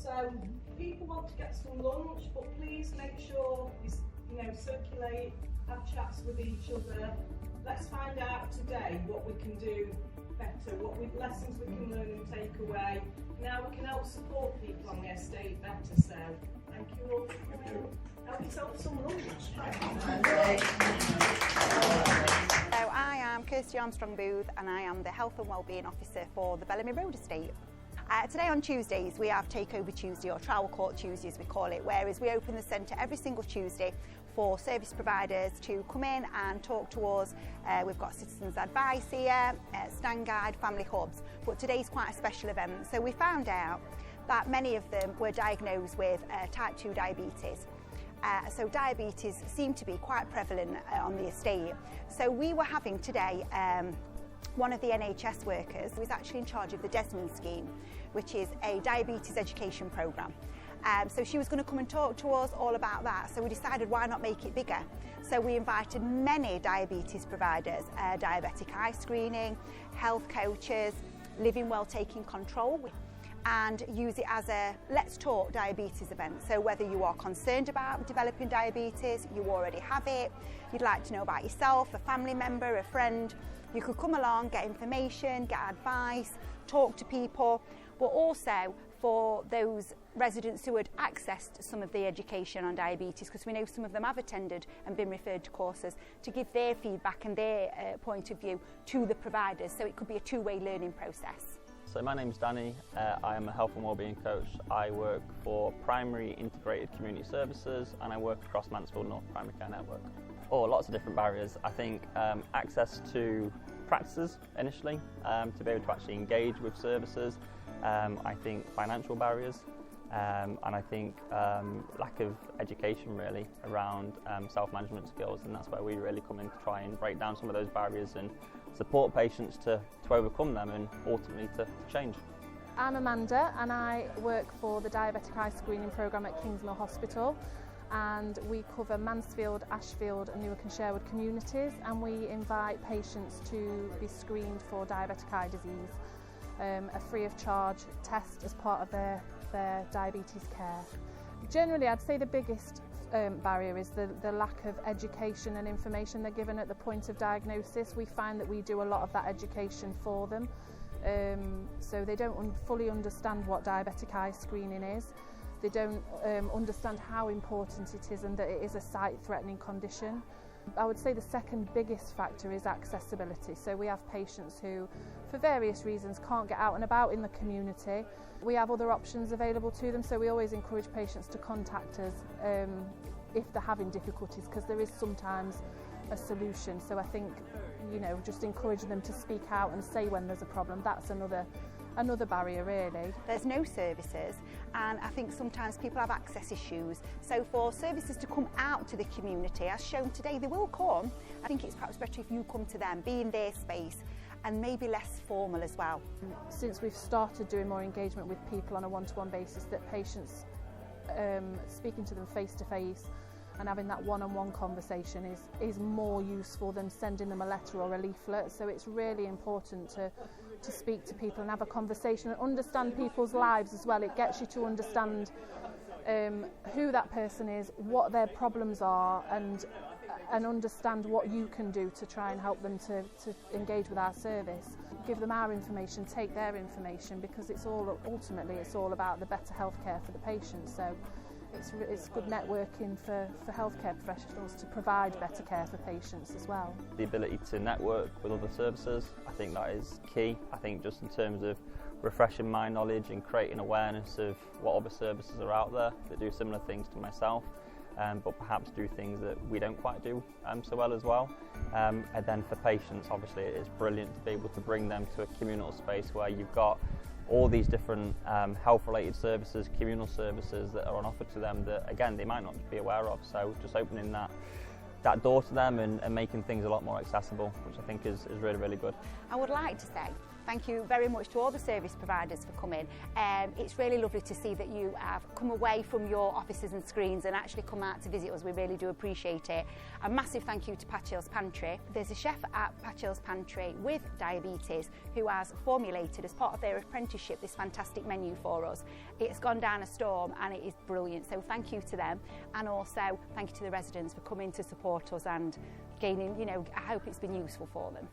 So people want to get some lunch, but please make sure you circulate, have chats with each other. Let's find out today what we can do better, lessons we can learn and take away. Now we can help support people on the estate better. So thank you all for coming. Help yourself some lunch. So I am Kirsty Armstrong-Booth and I am the Health and Wellbeing Officer for the Bellamy Estate. Today on Tuesdays we have Takeover Tuesday, or Trowell Court Tuesday as we call it, whereas we open the centre every single Tuesday for service providers to come in and talk to us. We've got citizens advice here, stand guide, family hubs, but today's quite a special event. So we found out that many of them were diagnosed with type 2 diabetes. So diabetes seemed to be quite prevalent on the estate. So we were having today one of the NHS workers who is actually in charge of the Desmond scheme, which is a diabetes education programme. So she was going to come and talk to us all about that. So we decided, why not make it bigger? So we invited many diabetes providers, diabetic eye screening, health coaches, living well, taking control, and use it as a let's talk diabetes event. So whether you are concerned about developing diabetes, you already have it, you'd like to know about yourself, a family member, a friend, you could come along, get information, get advice, talk to people, but also for those residents who had accessed some of the education on diabetes, because we know some of them have attended and been referred to courses, to give their feedback and their point of view to the providers, so it could be a two-way learning process. So my name's Danny, I am a health and wellbeing coach. I work for Primary Integrated Community Services and I work across Mansfield North Primary Care Network. Lots of different barriers. I think access to practices initially, to be able to actually engage with services. I think financial barriers, and I think lack of education really around self-management skills, and that's where we really come in to try and break down some of those barriers and support patients to overcome them and ultimately to change. I'm Amanda and I work for the Diabetic Eye Screening Programme at Kingsmill Hospital, and we cover Mansfield, Ashfield and Newark and Sherwood communities, and we invite patients to be screened for diabetic eye disease. A free of charge test as part of their diabetes care. Generally, I'd say the biggest barrier is the lack of education and information they're given at the point of diagnosis. We find that we do a lot of that education for them, so they don't fully understand what diabetic eye screening is. They don't understand how important it is and that it is a sight-threatening condition. I would say the second biggest factor is accessibility. So we have patients who, for various reasons, can't get out and about in the community. We have other options available to them, so we always encourage patients to contact us if they're having difficulties, because there is sometimes a solution. So I think, just encouraging them to speak out and say when there's a problem, that's another barrier really. There's no services, and I think sometimes people have access issues. So for services to come out to the community, as shown today, they will come. I think it's perhaps better if you come to them, be in their space, and maybe less formal as well. Since we've started doing more engagement with people on a one-to-one basis, that patients speaking to them face to face and having that one-on-one conversation is more useful than sending them a letter or a leaflet. So it's really important to speak to people and have a conversation and understand people's lives as well. It gets you to understand who that person is, what their problems are, and understand what you can do to try and help them to engage with our service. Give them our information, take their information, because ultimately it's all about the better healthcare for the patient. So it's good networking for healthcare professionals to provide better care for patients as well. The ability to network with other services, I think that is key. I think just in terms of refreshing my knowledge and creating awareness of what other services are out there that do similar things to myself, but perhaps do things that we don't quite do so well as well. And then for patients, obviously it is brilliant to be able to bring them to a communal space where you've got all these different health-related services, communal services that are on offer to them that, again, they might not be aware of. So just opening that door to them and making things a lot more accessible, which I think is really, really good. I would like to say Thank you very much to all the service providers for coming. It's really lovely to see that you have come away from your offices and screens and actually come out to visit us. We really do appreciate it. A massive thank you to Patchill's Pantry. There's a chef at Patchill's Pantry with diabetes who has formulated as part of their apprenticeship this fantastic menu for us. It's gone down a storm and it is brilliant, so thank you to them, and also thank you to the residents for coming to support us and gaining, I hope it's been useful for them.